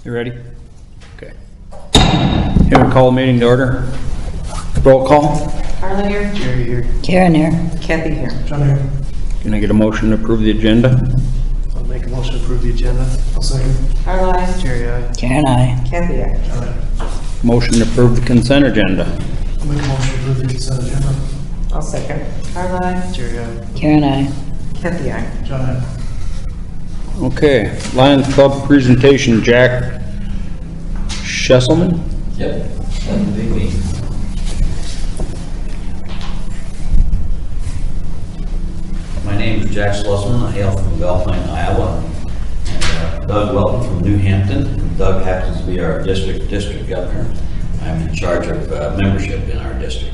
You ready? Okay. Here we call the meeting to order. Roll call. Carla here. Jerry here. Karen here. Kathy here. John here. Can I get a motion to approve the agenda? I'll make a motion to approve the agenda. I'll second. Carla, aye. Jerry, aye. Karen, I. Kathy, aye. John, aye. Motion to approve the consent agenda. I'll make a motion to approve the consent agenda. I'll second. Carla, aye. Jerry, aye. Karen, I. Kathy, aye. John, aye. Okay, Lions Club presentation, Jack Schesselman. Yep, that would be me. My name is Jack Schlussman. I hail from Belplain, Iowa. And Doug Welton from New Hampton. Doug happens to be our district governor. I'm in charge of membership in our district.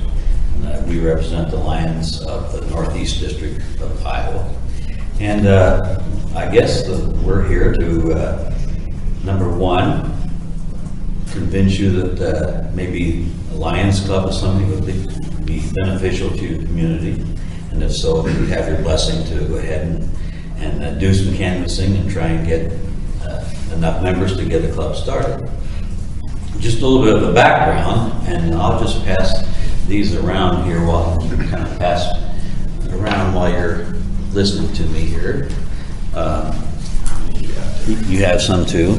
And, we represent the Lions of the Northeast District of Iowa. And I guess we're here to, number one, convince you that maybe a Lions Club is something that would be beneficial to your community. And if so, we have your blessing to go ahead and do some canvassing and try and get enough members to get the club started. Just a little bit of a background, and I'll just pass these around here while you kind of pass around while you're listening to me here. You have some too.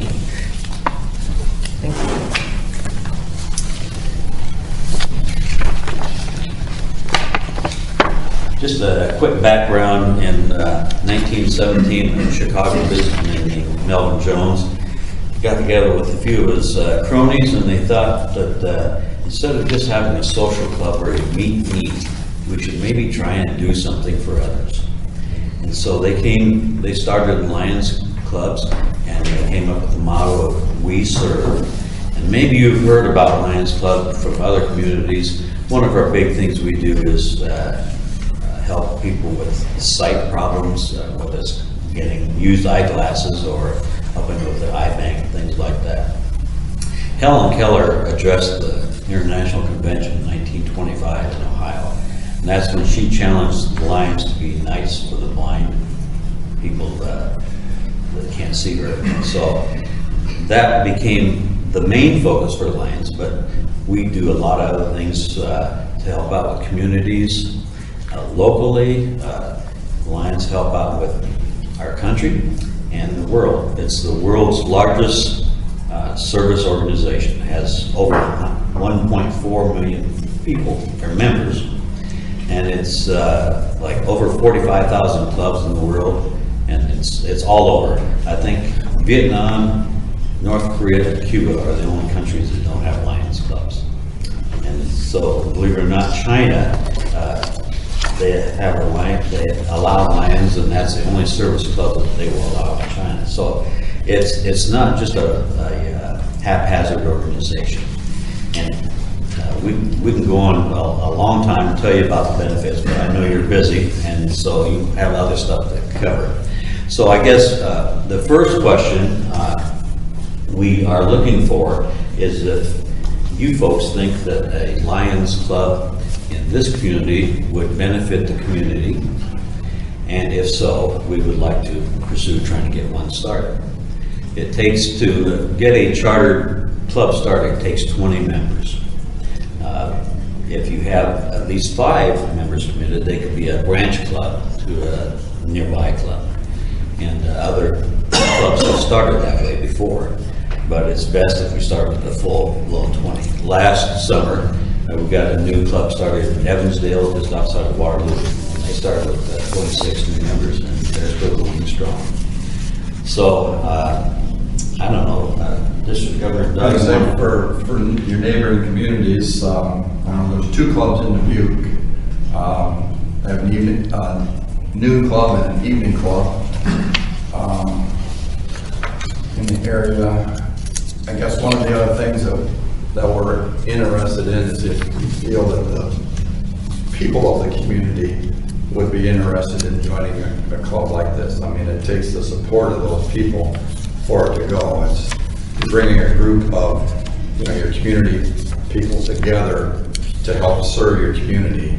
Thank you. Just a quick background. In 1917, a Chicago businessman named Melvin Jones got together with a few of his cronies, and they thought that instead of just having a social club where you meet, we should maybe try and do something for others. And so they started Lions Clubs, and they came up with the motto of "We Serve." And maybe you've heard about Lions Club from other communities. One of our big things we do is help people with sight problems, whether it's getting used eyeglasses or helping with the eye bank and things like that. Helen Keller addressed the International Convention in 1925 in Ohio. And that's when she challenged the Lions to be nice for the blind people that can't see very well. So that became the main focus for the Lions, but we do a lot of other things to help out with communities. Locally, Lions help out with our country and the world. It's the world's largest service organization. It has over 1.4 million people, or members. And it's like over 45,000 clubs in the world, and it's all over. I think Vietnam, North Korea, and Cuba are the only countries that don't have Lions clubs. And so, believe it or not, China, they have a Lion, they allow Lions, and that's the only service club that they will allow in China. So it's not just a haphazard organization. And we can go on a long time to tell you about the benefits, but I know you're busy, and so you have other stuff to cover. So I guess the first question we are looking for is if you folks think that a Lions Club in this community would benefit the community, and if so, we would like to pursue trying to get one started. It takes to get a chartered club started, it takes 20 members. If you have at least 5 members committed, they could be a branch club to a nearby club. And other clubs have started that way before, but it's best if we start with the full below 20. Last summer, we got a new club started in Evansdale, just outside of Waterloo, and they started with 26 new members, and they're still going strong. So, I don't know, District Governor Doug. I would say for your neighboring communities, there's 2 clubs in Dubuque. They have an evening, noon club and an evening club in the area. I guess one of the other things that we're interested in is if we feel that the people of the community would be interested in joining a club like this. I mean, it takes the support of those people for it to go. It's bringing a group of your community people together to help serve your community,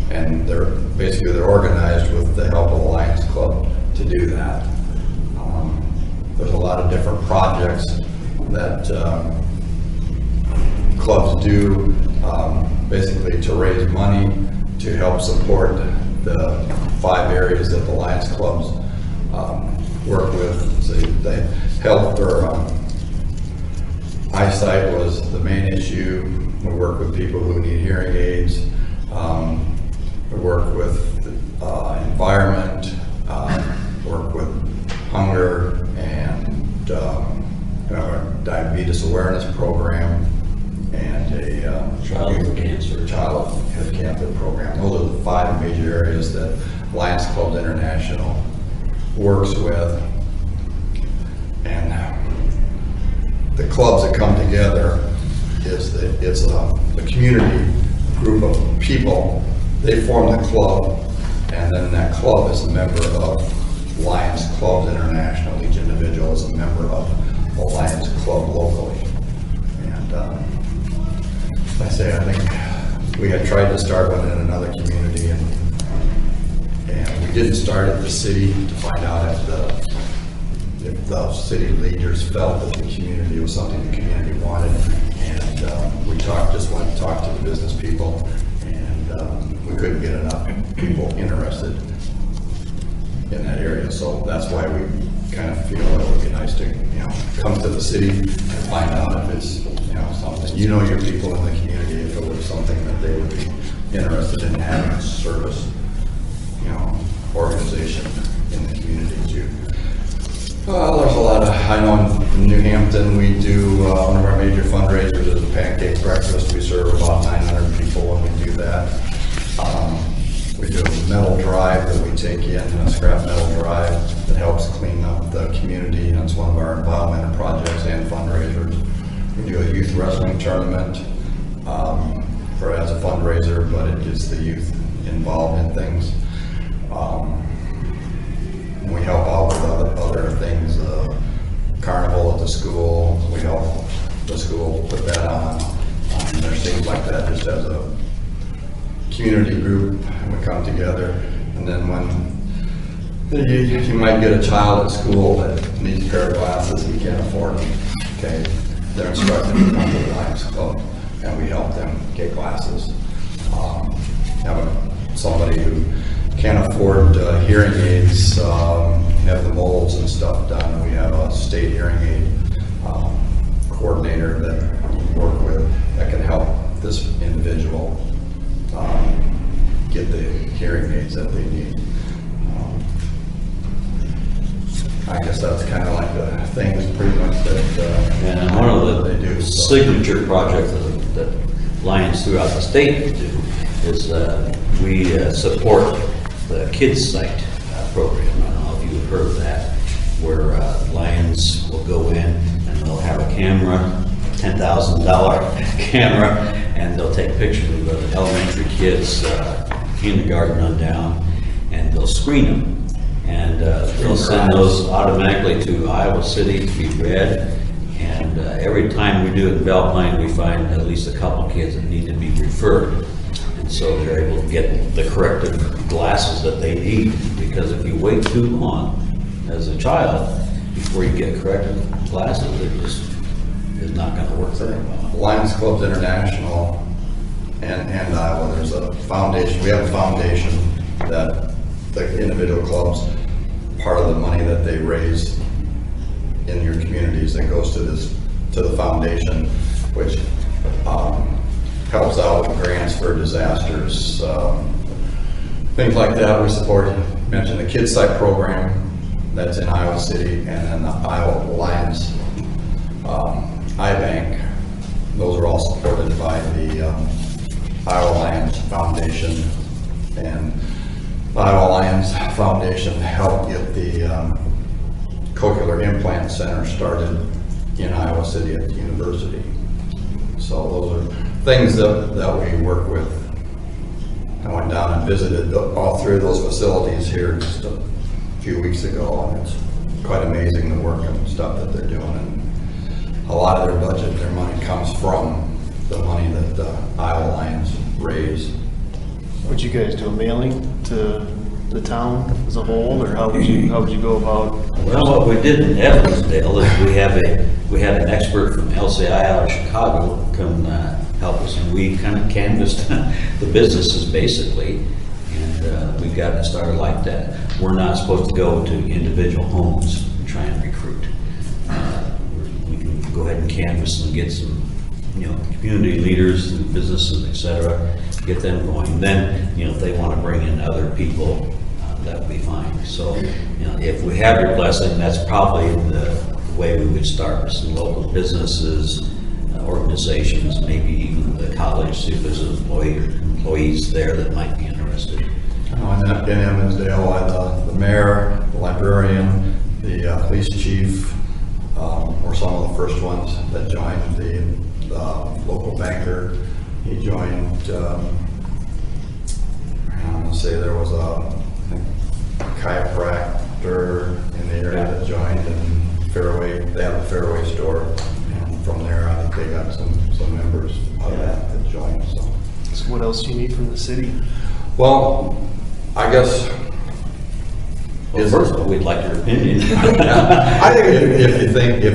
and they're organized with the help of the Lions Club to do that. There's a lot of different projects that clubs do, basically to raise money to help support the 5 areas that the Lions clubs work with. So the health or eyesight was the main issue. We work with people who need hearing aids. We work with environment, work with hunger, and our diabetes awareness program, and a Childhood cancer. childhood cancer program. Those are the 5 major areas that Lions Clubs International works with. And the clubs that come together it's a community group of people. They form the club, and then that club is a member of Lions Clubs International. Each individual is a member of the Lions Club locally. And I think we had tried to start one in another community, and we didn't start at the city to find out if the city leaders felt that the community was something the community wanted. And we just went and talked to the business people, and we couldn't get enough people interested in that area. So that's why we kind of feel it would be nice to, come to the city and find out if it's, something, your people in the community, if it was something that they would be interested in having a service, organization in the community too. There's a lot of, I know in New Hampton, we do, one of our major fundraisers is a pancake breakfast. We serve about 900 people when we do that. We do a metal drive that we take in, a scrap metal drive that helps clean up the community. That's one of our environmental projects and fundraisers. We do a youth wrestling tournament as a fundraiser, but it gets the youth involved in things. We help out with other things, carnival at the school. We help the school put that on. There's things like that just as a community group, and we come together. And then when you might get a child at school that needs a pair of glasses, he can't afford them. Okay, they're instructed to come to the Lions Club, and we help them get glasses. Have somebody who can't afford hearing aids, have the molds and stuff done. We have a state hearing aid coordinator that we work with that can help this individual get the hearing aids that they need. I guess that's kind of like the things pretty much that And one of they do. the signature projects that Lions throughout the state do is we support the Kids Site program. I don't know if you've heard of that, where Lions will go in and they'll have a camera, $10,000 camera, and they'll take pictures of the elementary kids, kindergarten on down, and they'll screen them. And they'll send those automatically to Iowa City to be read. And every time we do it in Belpine, we find at least a couple kids that need to be referred. And so they're able to get the corrective glasses that they need. Because if you wait too long as a child before you get corrective glasses, it just is not going to work very well. Lions Clubs International and Iowa, there's a foundation. We have a foundation that the individual clubs, part of the money that they raise in your communities that goes to the foundation, which helps out with grants for disasters, things like that. We support, mentioned the Kids Site program that's in Iowa City, and then the Iowa Lions iBank. Those are all supported by the Iowa Lions Foundation, and the Iowa Lions Foundation helped get the Cochlear Implant Center started in Iowa City at the university. So those are things that we work with. I went down and visited all 3 of those facilities here just a few weeks ago, and it's quite amazing the work and stuff that they're doing. And a lot of their budget, their money comes from the money that the Iowa Lions raise. Would you guys do a mailing to the town as a whole, or how would you go about? Well, what we did in Evansdale is we had an expert from LCI out of Chicago come help us, and we kind of canvassed the businesses basically, and we got it started like that. We're not supposed to go to individual homes and try and recruit. We can go ahead and canvass and get some, community leaders, businesses, etc., get them going. Then, if they want to bring in other people, that would be fine. So, if we have your blessing, that's probably the way we would start with some local businesses, organizations, maybe even the college, see if there's an employees there that might be interested. In Evansdale, the mayor, the librarian, the police chief were some of the first ones that joined. The local banker, he joined. I'm going to say there was a chiropractor in the area that joined, and they have a Fairway store, and from there I think they got some members of that joined. So what else do you need from the city? well, I guess. Well, first of all, we'd like your opinion. I think if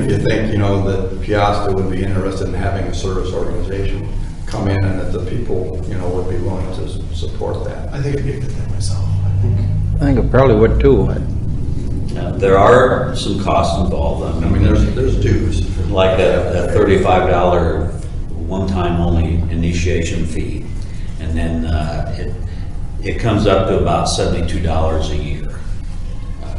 you think that Peosta would be interested in having a service organization come in, and that the people would be willing to support that. I think it'd be a good thing myself. I think it probably would too. There are some costs involved. I mean, there's dues. Like a $35 one-time only initiation fee, and then it comes up to about $72 a year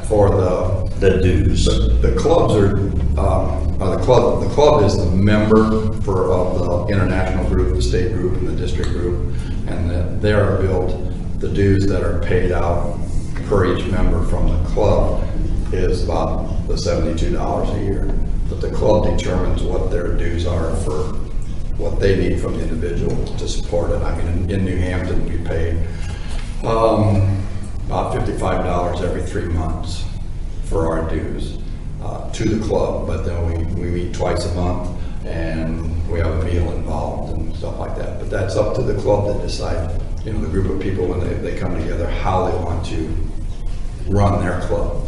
For the dues. the clubs are the club is the member of the international group, the state group, and the district group, and they are billed. The dues that are paid out per each member from the club is about the $72 a year. But the club determines what their dues are for what they need from the individual to support it. I mean, in New Hampton, we pay about $55 every 3 months for our dues to the club, but then we meet twice a month, and we have a meal involved and stuff like that. But that's up to the club to decide, the group of people when they come together, how they want to run their club.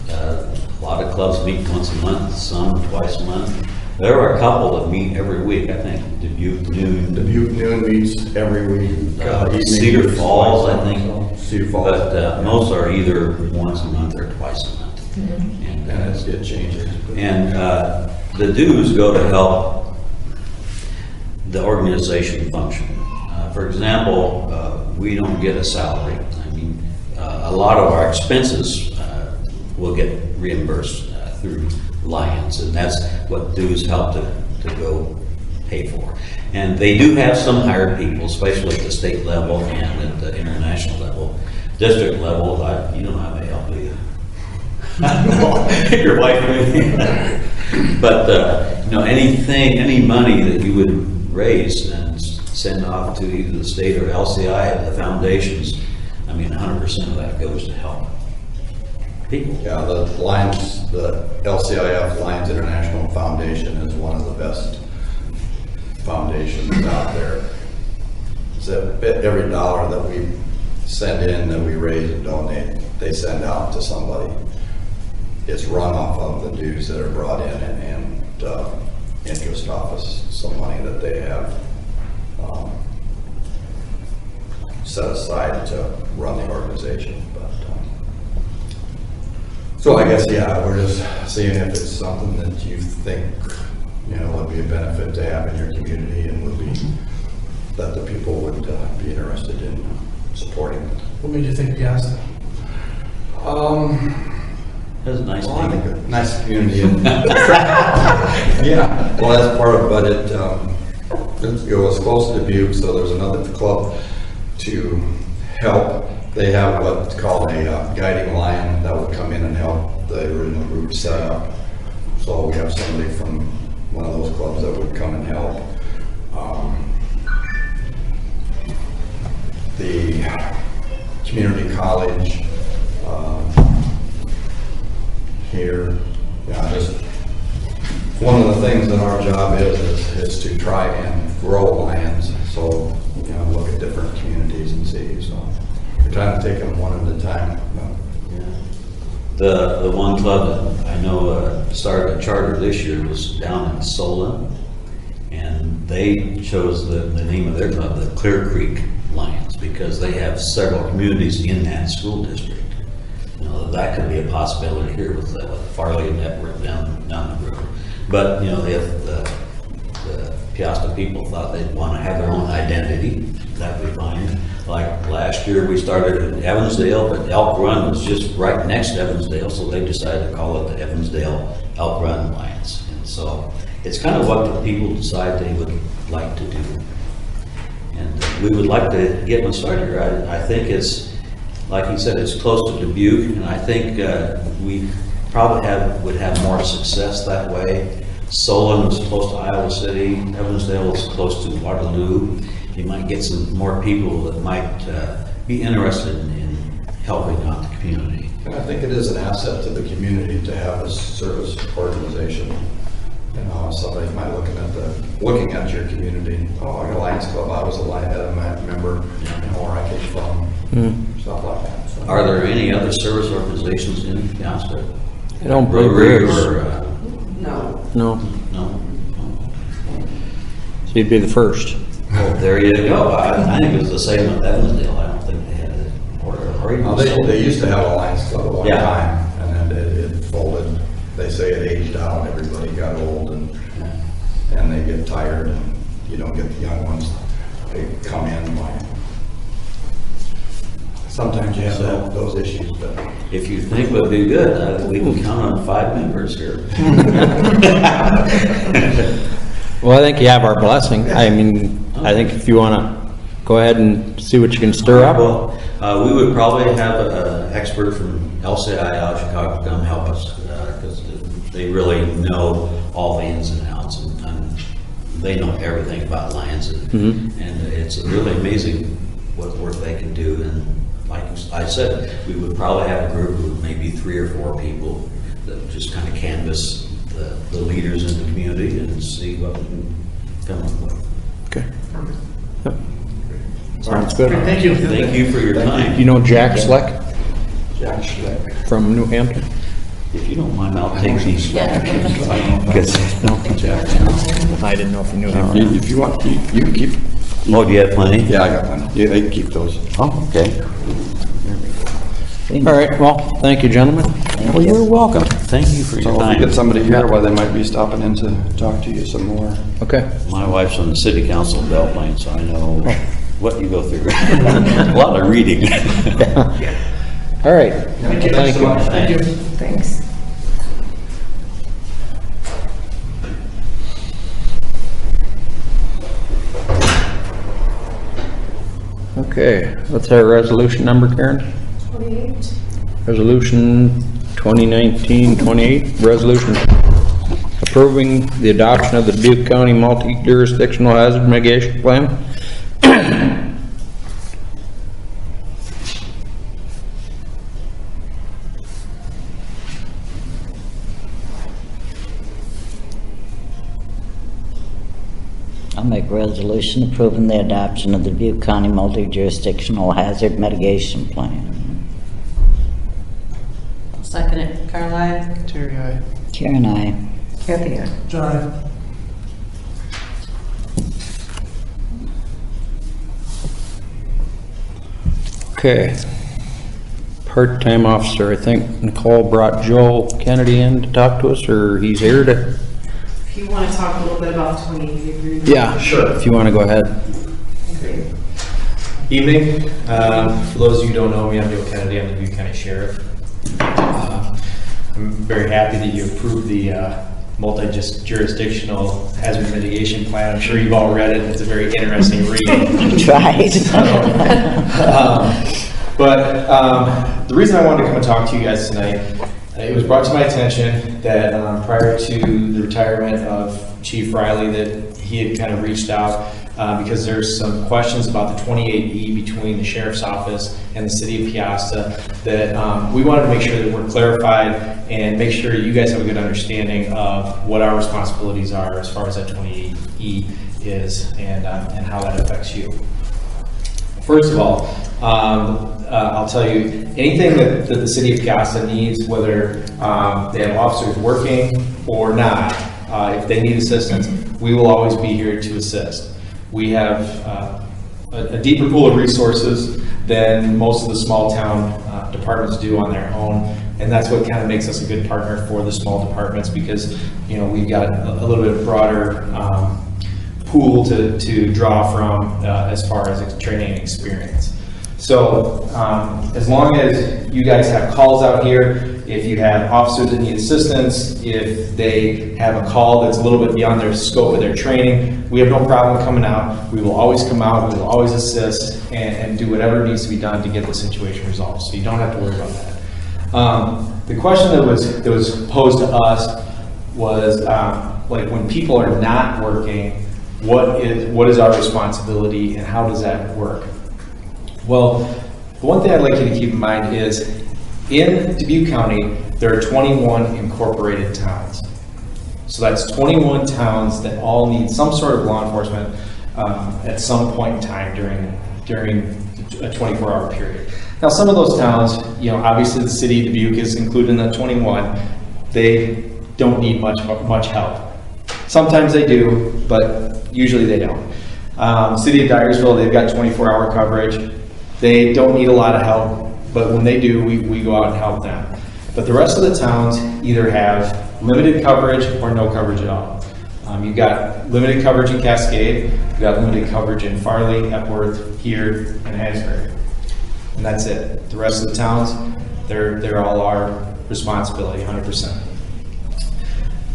A lot of clubs meet once a month, some twice a month. There are a couple that meet every week, I think. Dubuque Noon meets every week. Cedar Falls, I think. Cedar Falls. But most are either once a month or twice a month. And it changes. And the dues go to help the organization function. For example, we don't get a salary. I mean, a lot of our expenses will get reimbursed through Lions, and that's what dues help to go pay for. And they do have some hired people, especially at the state level and at the international level. District level, you don't have any help, do you? Your wife maybe. But any money that you would raise and send off to either the state or LCI or the foundations, I mean, 100% of that goes to help people. Yeah, the LCIF Lions International Foundation is one of the best foundations out there. So every dollar that we send in, that we raise and donate, they send out to somebody. It's run off of the dues that are brought in and interest off of some money that they have set aside to run the organization. But so I guess, we're just seeing if it's something that you think, would be a benefit to have in your community, and would be that the people would be interested in supporting. What made you think Peosta? That's a nice I thing. think a nice community. Yeah, well, that's part of, but it goes close to Dubuque, so there's another club to help. They have what's called a guiding lion that would come in and help the original group set up. So we have somebody from one of those clubs that would come and help. The community college here, just one of the things that our job is to try and grow Lions. So look at different communities and see. So kind of take them one at a time. The one club that I know started a charter this year was down in Solon, and they chose the name of their club, the Clear Creek Lions, because they have several communities in that school district. You know, that could be a possibility here with the Farley network down the road. But, you know, if the Peosta people thought they'd want to have their own identity, that would be fine. Like last year, we started in Evansdale, but Elk Run was just right next to Evansdale, so they decided to call it the Evansdale Elk Run Lions. And so it's kind of what the people decide they would like to do. And we would like to get one started here. I think it's, like he said, it's close to Dubuque, and I think we probably would have more success that way. Solon is close to Iowa City, Evansdale is close to Waterloo. You might get some more people that might be interested in helping out the community. And I think it is an asset to the community to have a service organization. You know, somebody might looking at your community. Oh, I got a Lions Club. I was a member, you know, or I could from stuff like that. So. Are there any other service organizations in Peosta? I don't believe Rotary there is. or No. No, no? so you'd be the first. Well, there you go. I think it was the same with Evansdale. I don't think they had it. Or even They used to have a Lions Club at one Yeah. time, and then it folded. They say it aged out. Everybody got old, and they get tired, and you don't get the young ones. They come in like. Sometimes you have those issues, but. If you think would be good, we can count on 5 members here. Well, I think you have our blessing. I mean, I think if you want to go ahead and see what you can stir up. Well, we would probably have an expert from LCI out of Chicago come help us, because they really know all the ins and outs, and they know everything about lions, and it's really amazing what work they can do. And like I said, we would probably have a group of maybe 3 or 4 people that would just kind of canvass the leaders in the community and see what we can come up with. Okay. Yep. Sounds good. Thank you. Thank you for your time. You know Jack Schleck Jack Schleck. from New Hampton? If you don't mind, I'll take these. I didn't know if you knew him. If you want, you can keep. Oh, do you have plenty? Yeah, I got plenty. Yeah, they can keep those. Oh, okay. All right, well, thank you, gentlemen. Well, you're welcome. Thank you for your So if time. you get somebody here, well, they might be stopping in to talk to you some more. Okay. My wife's on the city council in Belle Plaine, so I know what you go through. A lot of reading. All right. Thank you so much. Thank you. Thanks. Okay, what's our resolution number, Karen? 28. Resolution 2019-28, resolution approving the adoption of the Dubuque County Multi-Jurisdictional Hazard Mitigation Plan. I'll make a resolution approving the adoption of the Dubuque County Multi-Jurisdictional Hazard Mitigation Plan. I'll second it. Carl, I. Terry, aye. Karen, I. Kathy, aye. John, Okay. Part-time officer, I think Nicole brought Joe Kennedy in to talk to us, or he's here to? If you want to talk a little bit about the 28 agreement. Yeah, sure. If you want to go ahead. Evening. For those of you who don't know me, I'm Joe Kennedy. I'm the Dubuque County Sheriff. I'm very happy that you approved the multi-jurisdictional hazard mitigation plan. I'm sure you've all read it. It's a very interesting read. Tried. But the reason I wanted to come and talk to you guys tonight, it was brought to my attention that prior to the retirement of Chief Riley, that he had kind of reached out because there's some questions about the 28E between the Sheriff's Office and the City of Peosta that we wanted to make sure that we're clarified and make sure you guys have a good understanding of what our responsibilities are as far as that 28E is and how that affects you. First of all, I'll tell you, anything that the city of Peosta needs, whether they have officers working or not, if they need assistance, we will always be here to assist. We have a deeper pool of resources than most of the small town departments do on their own, and that's what kind of makes us a good partner for the small departments, because we've got a little bit broader pool to draw from as far as training and experience. So as long as you guys have calls out here, if you have officers that need assistance, if they have a call that's a little bit beyond their scope of their training, we have no problem coming out. We will always come out, we will always assist and do whatever needs to be done to get the situation resolved. So you don't have to worry about that. The question that was posed to us was like, when people are not working, what is our responsibility and how does that work? Well, the one thing I'd like you to keep in mind is, in Dubuque County, there are 21 incorporated towns. So that's 21 towns that all need some sort of law enforcement at some point in time during a 24-hour period. Now, some of those towns, obviously the city of Dubuque is included in that 21. They don't need much help. Sometimes they do, but usually they don't. City of Dyersville, they've got 24-hour coverage. They don't need a lot of help, but when they do, we go out and help them. But the rest of the towns either have limited coverage or no coverage at all. You've got limited coverage in Cascade, you've got limited coverage in Farley, Epworth, here, and Asbury. And that's it. The rest of the towns, they're all our responsibility, 100%.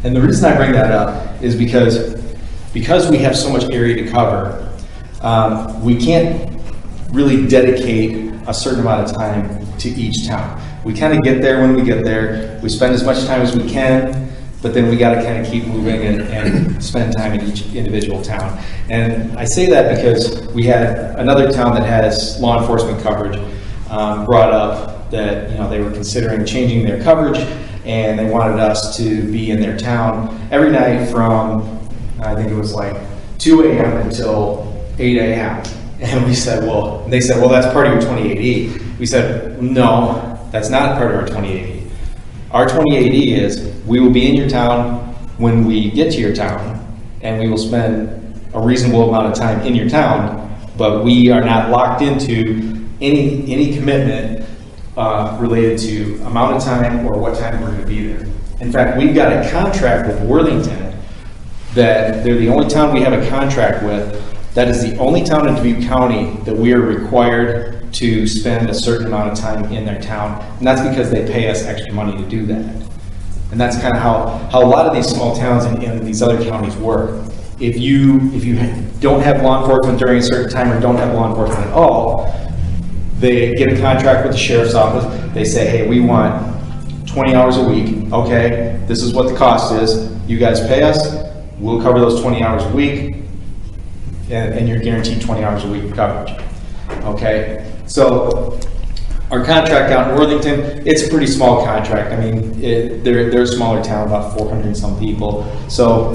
And the reason I bring that up is because we have so much area to cover, we can't really dedicate a certain amount of time to each town. We kind of get there when we get there. We spend as much time as we can, but then we got to kind of keep moving and spend time in each individual town. And I say that because we had another town that has law enforcement coverage brought up that they were considering changing their coverage, and they wanted us to be in their town every night from, I think it was like 2 a.m. until 8 a.m. And we said, they said, that's part of your 28E. We said, no, that's not part of our 28E. Our 28E is, we will be in your town when we get to your town, and we will spend a reasonable amount of time in your town, but we are not locked into any commitment related to amount of time or what time we're going to be there. In fact, we've got a contract with Worthington that they're the only town we have a contract with. That is the only town in Dubuque County that we are required to spend a certain amount of time in their town, and that's because they pay us extra money to do that. And that's kind of how a lot of these small towns in these other counties work. If you don't have law enforcement during a certain time or don't have law enforcement at all, they get a contract with the sheriff's office. They say, hey, we want 20 hours a week. Okay, this is what the cost is. You guys pay us. We'll cover those 20 hours a week. And you're guaranteed 20 hours a week of coverage. Okay, so our contract out in Worthington, it's a pretty small contract. I mean, they're a smaller town, about 400 and some people. So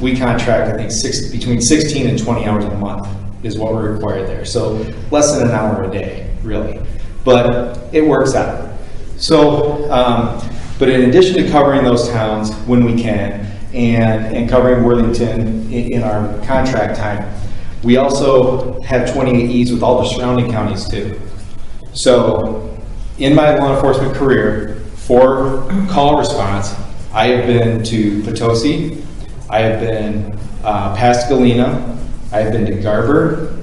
we contract, I think, between 16 and 20 hours a month is what we're required there. So less than an hour a day, really. But it works out. So, but in addition to covering those towns when we can, and covering Worthington in our contract time, we also have 28Es with all the surrounding counties too. So in my law enforcement career, for call response, I have been to Peosta, I have been past Galena, I have been to Garber,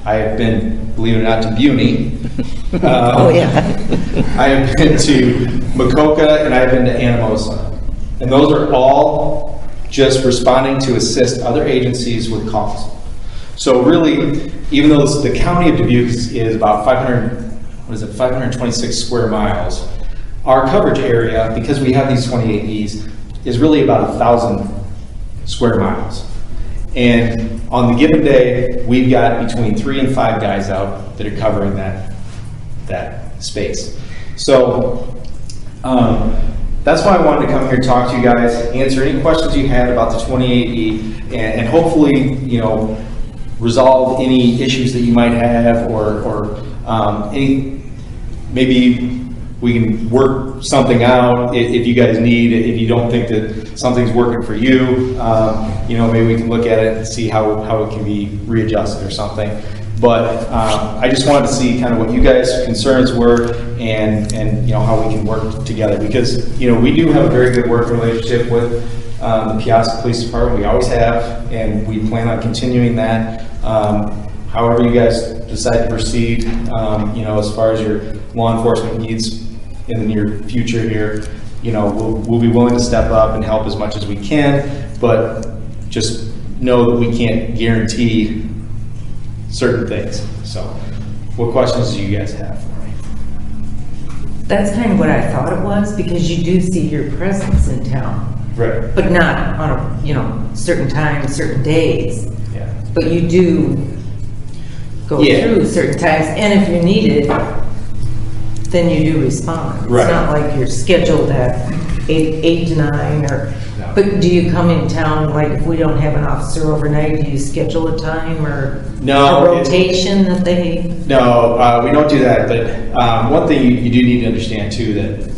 I have been, believe it or not, to Buny. Oh yeah. I have been to Macoka, and I have been to Anamosa. And those are all just responding to assist other agencies with calls. So really, even though the county of Dubuque is about 526 square miles, our coverage area, because we have these 28Es, is really about 1,000 square miles. And on the given day, we've got between 3 and 5 guys out that are covering that space. So that's why I wanted to come here and talk to you guys, answer any questions you had about the 28E, and hopefully, resolve any issues that you might have, or maybe we can work something out if you guys need, if you don't think that something's working for you, maybe we can look at it and see how it can be readjusted or something. But I just wanted to see kind of what you guys' concerns were, and how we can work together, because we do have a very good working relationship with the Peosta Police Department. We always have, and we plan on continuing that. However you guys decide to proceed, as far as your law enforcement needs in the near future here, we'll be willing to step up and help as much as we can, but just know that we can't guarantee certain things. So, what questions do you guys have for me? That's kind of what I thought it was, because you do see your presence in town, Right. but not on a, certain times, certain days. Yeah. But you do go through certain times, and if you need it, then you do respond. Right. It's not like you're scheduled at 8 to 9, or. No. But do you come in town, like if we don't have an officer overnight, do you schedule a time or No, a rotation that they? No, we don't do that. But one thing you do need to understand too, that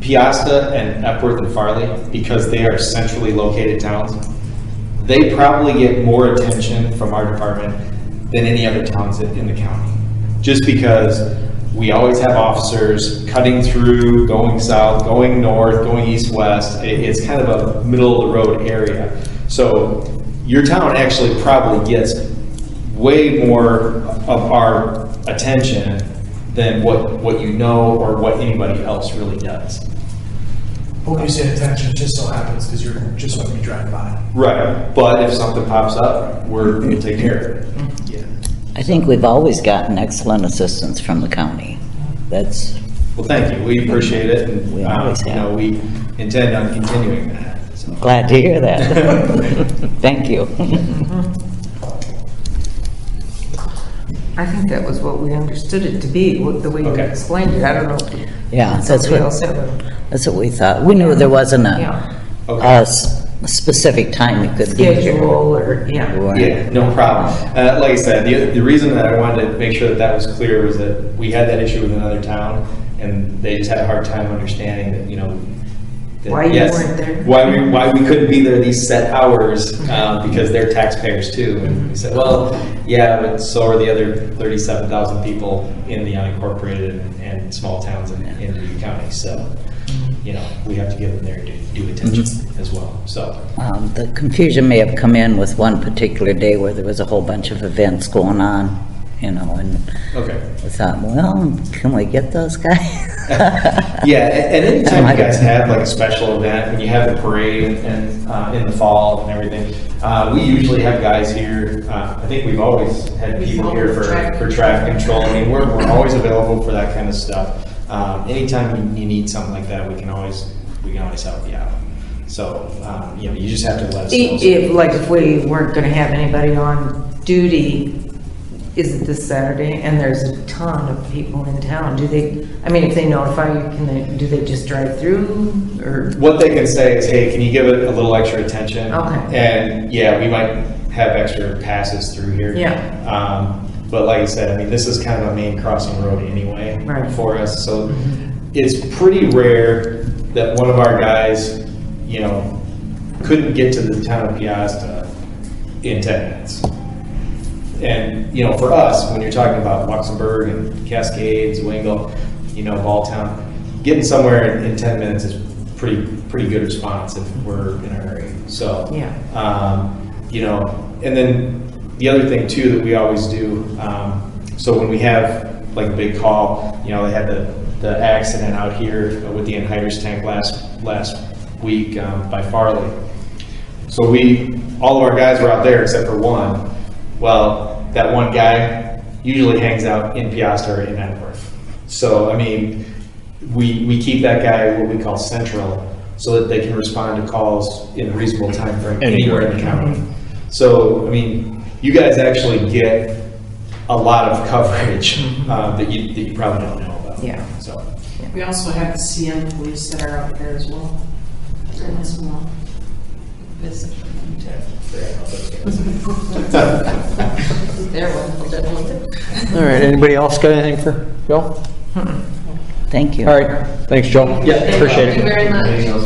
Peosta and Epworth and Farley, because they are centrally located towns, they probably get more attention from our department than any other towns in the county. Just because we always have officers cutting through, going south, going north, going east, west. It's kind of a middle of the road area. So your town actually probably gets way more of our attention than what or what anybody else really does. When you say attention, it just so happens because you're just when you drive by. Right. But if something pops up, we'll take care of it. Yeah. I think we've always gotten excellent assistance from the county. That's, Well, thank you. We appreciate it, and We always have. we intend on continuing that. So. glad to hear that. Thank you. I think that was what we understood it to be, the way you Okay. explained it. I don't know. Yeah, that's Somebody else had a that's what we thought. We knew there wasn't Yeah. a specific time you could be here. schedule or, yeah. Or- Yeah, no problem. Like I said, the reason that I wanted to make sure that was clear was that we had that issue with another town, and they just had a hard time understanding that, that, Why you yes, weren't there. why we couldn't be there these set hours, because they're taxpayers too. And we said, well, yeah, but so are the other 37,000 people in the unincorporated and small towns in Dubuque County. So, we have to give them their due attention as well. So. The confusion may have come in with one particular day where there was a whole bunch of events going on, and Okay. I thought, well, can we get those guys? Yeah, and anytime you guys have like a special event, when you have the parade and in the fall and everything, we usually have guys here. I think we've always had people here for traffic control. I mean, we're always available for that kind of stuff. Anytime you need something like that, we can always help you out. So, you just have to let us know. If we weren't gonna have anybody on duty, is it this Saturday, and there's a ton of people in town, if they notify you, do they just drive through, or? What they can say is, hey, can you give it a little extra attention? Okay. And yeah, we might have extra passes through here. Yeah. But like I said, this is kind of a main crossing road anyway Right. for us. So it's pretty rare that one of our guys, couldn't get to the town of Peosta in 10 minutes. And, for us, when you're talking about Luxembourg and Cascades, Wingle, Balltown, getting somewhere in 10 minutes is pretty good response if we're in a hurry. So, Yeah. And then the other thing too that we always do, so when we have like a big call, they had the accident out here with the anhydrous tank last week by Farley. So all of our guys were out there except for one. Well, that one guy usually hangs out in Peosta or in Epworth. So, we keep that guy what we call central so that they can respond to calls in a reasonable time frame anywhere in the county. So, you guys actually get a lot of coverage that you probably don't know about. Yeah. So, We also have the CM police that are out there as well. As well. There, well, All right, anybody else got anything for Joe? Thank you. All right, thanks, Joe. Yeah, appreciate Thank you it. very much. Anything else?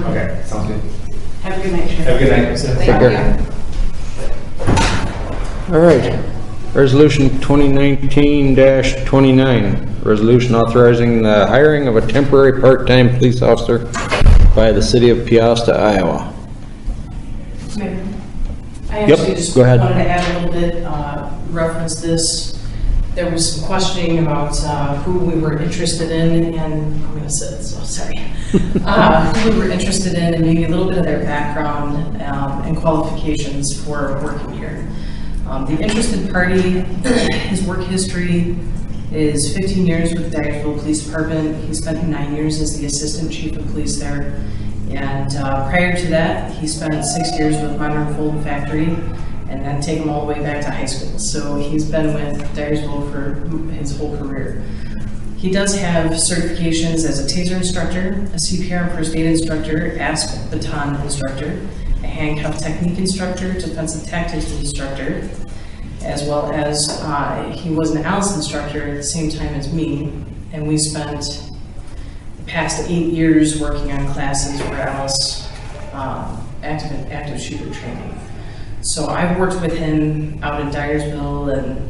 Okay, sounds good. Have a good night, Sharon. Have a good night. Thank you. All right, resolution 2019-29, resolution authorizing the hiring of a temporary part-time police officer by the city of Peosta, Iowa. Mayor, I Yep, actually just go ahead. wanted to add a little bit, reference this. There was some questioning about who we were interested in, and I'm going to say this, so sorry. Who we were interested in, and maybe a little bit of their background and qualifications for working here. The interested party, his work history is 15 years with the Dyersville Police Department. He spent 9 years as the assistant chief of police there. And prior to that, he spent 6 years with Modern Fold Factory, and then take him all the way back to high school. So he's been with Dyersville for his whole career. He does have certifications as a taser instructor, a CPR and first aid instructor, ASP baton instructor, a handcuff technique instructor, defensive tactics instructor, as well as he was an ALICE instructor at the same time as me, and we spent the past 8 years working on classes for ALICE active shooter training. So I've worked with him out in Dyersville and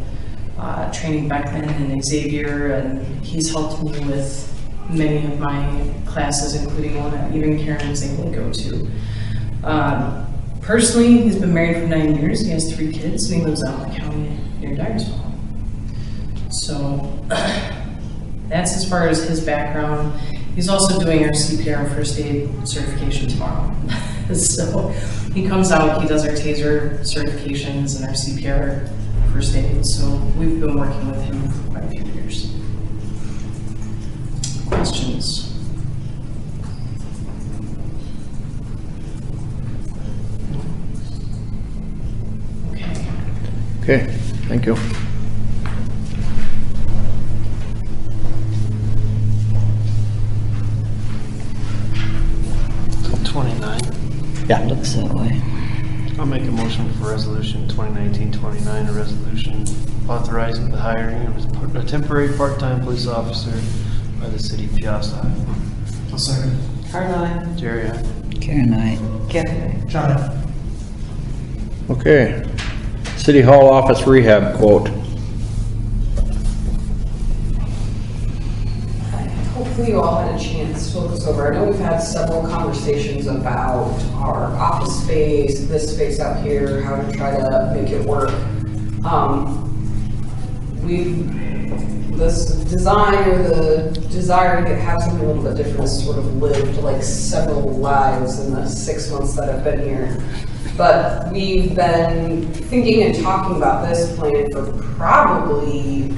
training Beckman and Xavier, and he's helped me with many of my classes, including one that even Karen was able to go to. Personally, he's been married for 9 years. He has 3 kids, and he lives out in the county near Dyersville. So that's as far as his background. He's also doing our CPR and first aid certification tomorrow. So he comes out, he does our taser certifications and our CPR first aid. So we've been working with him for quite a few years. Questions? Okay, thank you. Yeah. Looks that way. I'll make a motion for resolution 2019-29, a resolution authorizing the hiring of a temporary part-time police officer by the city of Peosta, Iowa. I'll second. Caroline. Jerry, aye. Karen, I. Kathy. John. Okay, City Hall office rehab quote. Hopefully you all had a chance to look this over. I know we've had several conversations about our office space, this space out here, how to try to make it work. This design or the desire to have something a little bit different has sort of lived like several lives in the 6 months that I've been here. But we've been thinking and talking about this plan for probably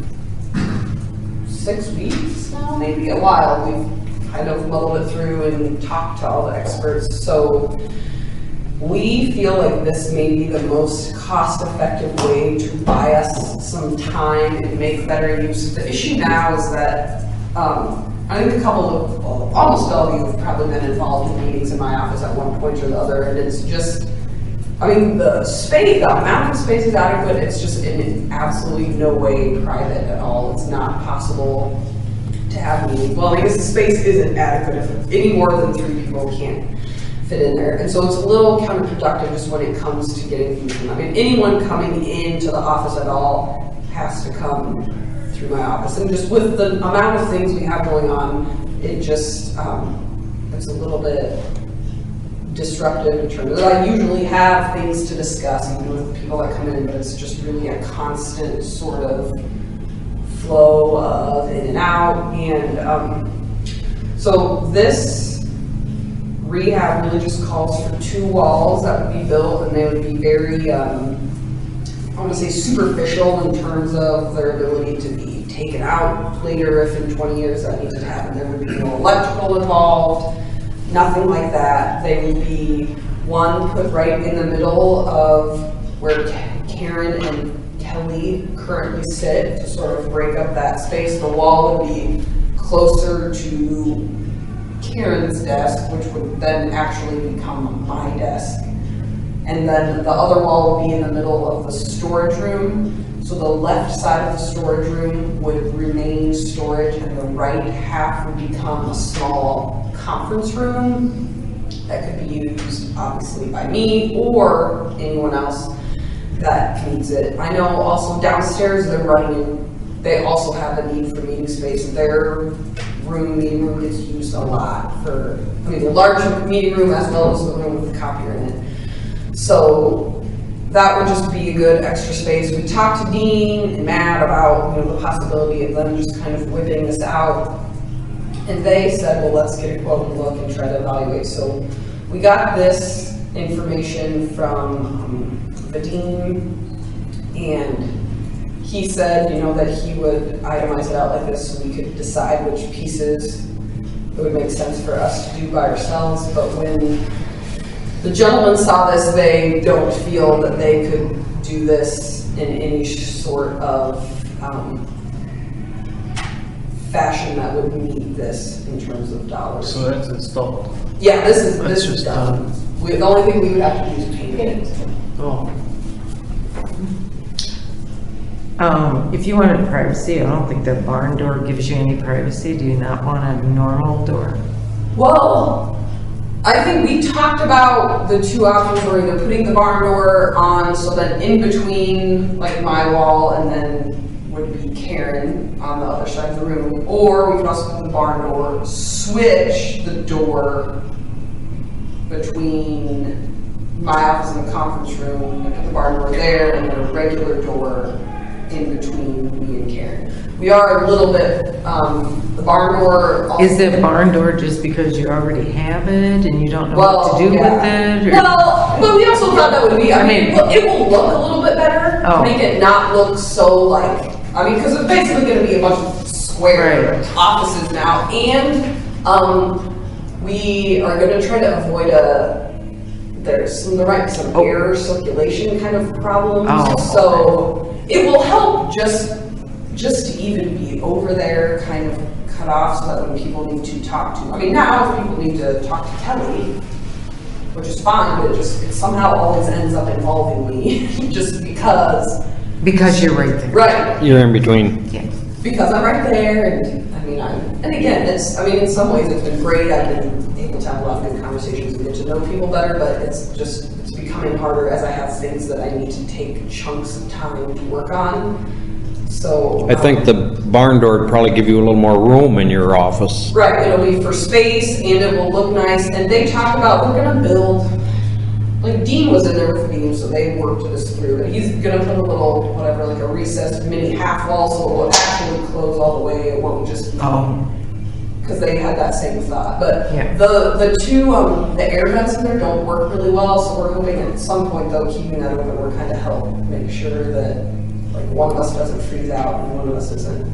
6 weeks now, maybe a while. We've kind of muddled it through and talked to all the experts. So we feel like this may be the most cost-effective way to buy us some time and make better use. The issue now is that I think almost all of you have probably been involved in meetings in my office at one point or the other, and it's just, I mean, the space, the amount of space is adequate. It's just in absolutely no way private at all. It's not possible to have meetings. Well, I guess the space isn't adequate if any more than 3 people can't fit in there. And so it's a little counterproductive just when it comes to getting things done. I mean, anyone coming into the office at all has to come through my office. And just with the amount of things we have going on, it just, it's a little bit disruptive in terms of, I usually have things to discuss even with people that come in, but it's just really a constant sort of flow of in and out. And so this rehab really just calls for 2 walls that would be built, and they would be very, I want to say superficial in terms of their ability to be taken out later if in 20 years that needed to happen. There would be no electrical involved, nothing like that. They would be one put right in the middle of where Karen and Kelly currently sit to sort of break up that space. The wall would be closer to Karen's desk, which would then actually become my desk. And then the other wall would be in the middle of the storage room. So the left side of the storage room would remain storage, and the right half would become a small conference room that could be used obviously by me or anyone else that needs it. I know also downstairs they also have a need for meeting space. Their meeting room gets used a lot the large meeting room as well as the room with the copier in it. So that would just be a good extra space. We talked to Dean and Matt about the possibility of them just kind of whipping this out. And they said, well, let's get a quote and look and try to evaluate. So we got this information from the dean, and he said, that he would itemize it out like this so we could decide which pieces it would make sense for us to do by ourselves. But when the gentlemen saw this, they don't feel that they could do this in any sort of fashion that would meet this in terms of dollars. So that's installed. Yeah, this is just done. The only thing we would have to do is paint it. Oh, If you wanted privacy, I don't think that barn door gives you any privacy. Do you not want a normal door? Well, I think we talked about the two options were either putting the barn door on so that in between like my wall and then would be Karen on the other side of the room, or we could also put the barn door, switch the door between my office and the conference room, and put the barn door there and then a regular door in between me and Karen. We are a little bit, the barn door. Is the barn door just because you already have it and you don't know what to do with it? Or? Well, but we also thought that would be, it will look a little bit better, make it not look so because it's basically going to be a bunch of square offices now, and we are going to try to avoid there might be some air circulation kind of problems, so it will help just to even be over there, kind of cut off, so that when people need to talk to, now if people need to talk to Kelly, which is fine, but it somehow always ends up involving me, just because. Because you're right there. Right. You're in between. Yeah. Because I'm right there, and again, in some ways it's been great. I've been able to have a lot of good conversations and get to know people better, but it's becoming harder as I have things that I need to take chunks of time to work on. So I think the barn door would probably give you a little more room in your office. Right, it'll be for space and it will look nice. And they talked about we're gonna build, Dean was in there with me, so they worked this through. But he's gonna put a little a recessed mini half wall, so it will actually close all the way. It won't just because they had that same thought. But the two the air vents in there don't work really well, so we're hoping at some point though keeping that open will kind of help make sure that one of us doesn't freeze out and one of us isn't.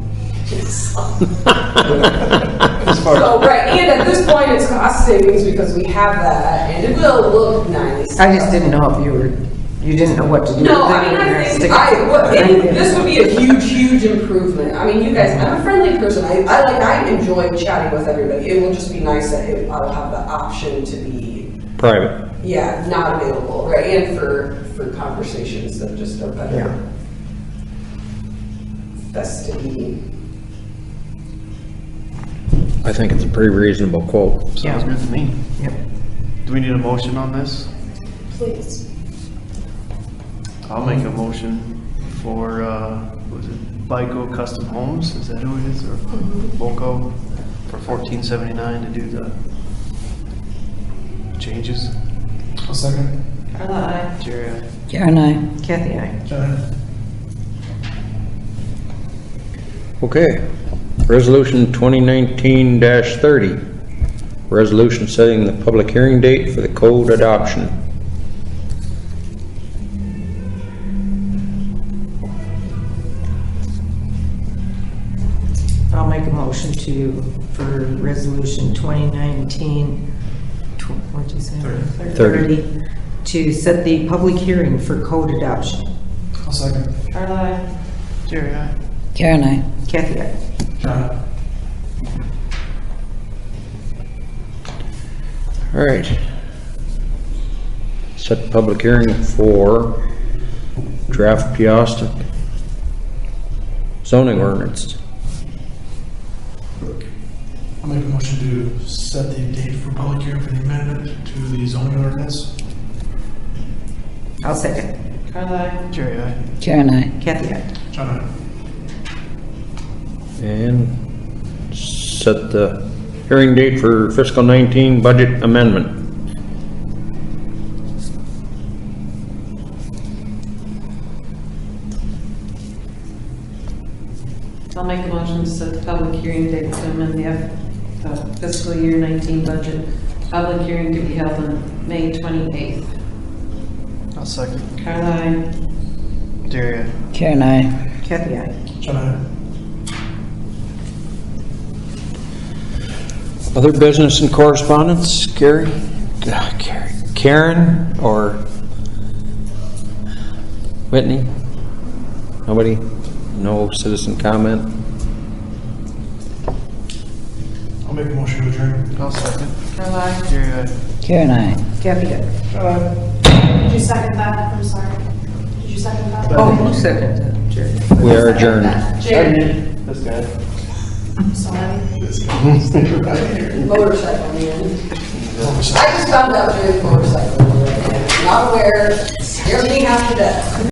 And at this point it's cost savings because we have that, and it will look nice. I just didn't know if you didn't know what to do. No, I think this would be a huge improvement. You guys, I'm a friendly person. I enjoy chatting with everybody. It will just be nice that I'll have the option to be private. Yeah, not available, right? And for conversations that just are better. Yeah. Best to be. I think it's a pretty reasonable quote. sounds good to me. Yep. Do we need a motion on this? Please. I'll make a motion for, was it Bico Custom Homes? Is that who it is? Or Boco for $14.79 to do the changes? I'll second. Carla, aye. Jerry, aye. Karen, I. Kathy, aye. John. Okay, resolution 2019-30. Resolution setting the public hearing date for the code adoption. I'll make a motion for resolution 2019, what'd you say? 30, to set the public hearing for code adoption. I'll second. Carla, aye. Jerry, aye. Karen, I. Kathy, aye. John. All right. Set public hearing for draft Peosta zoning ordinance. I'll make a motion to set the date for public hearing for the amendment to the zoning ordinance. I'll second. Carla, Jerry, aye. Karen, I. Kathy, aye. John, aye. And set the hearing date for fiscal 19 budget amendment. I'll make a motion to set the public hearing date to amend the fiscal year 19 budget. Public hearing to be held on May 28th. I'll second. Carla, aye. Jerry, aye. Karen, I. Kathy, aye. John, aye. Other business and correspondence, Gary? Karen or Whitney? Nobody? No citizen comment? I'll make a motion to adjourn. I'll second. Carla, aye. Jerry, aye. Karen, I. Kathy, aye. Did you second that? I'm sorry. Did you second that? Oh, who seconded? Jerry. We are adjourned. Jerry. This guy. Sorry. This guy's right here. Motorcycle man. I just found out Jerry's motorcycle. Not aware. Scared me half to death.